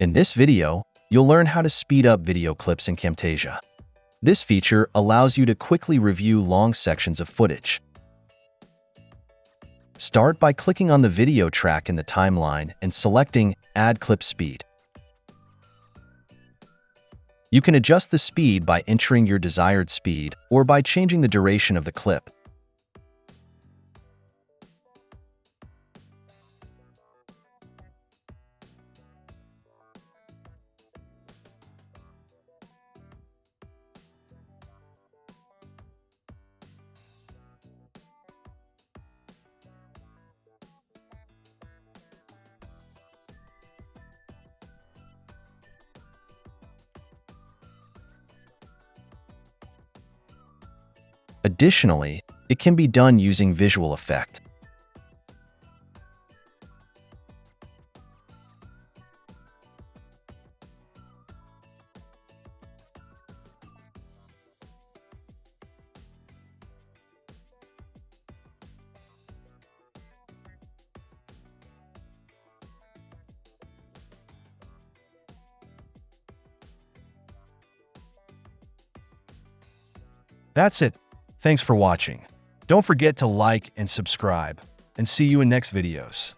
In this video, you'll learn how to speed up video clips in Camtasia. This feature allows you to quickly review long sections of footage. Start by clicking on the video track in the timeline and selecting Add Clip Speed. You can adjust the speed by entering your desired speed or by changing the duration of the clip. Additionally, it can be done using visual effect. That's it. Thanks for watching. Don't forget to like and subscribe, and see you in next videos.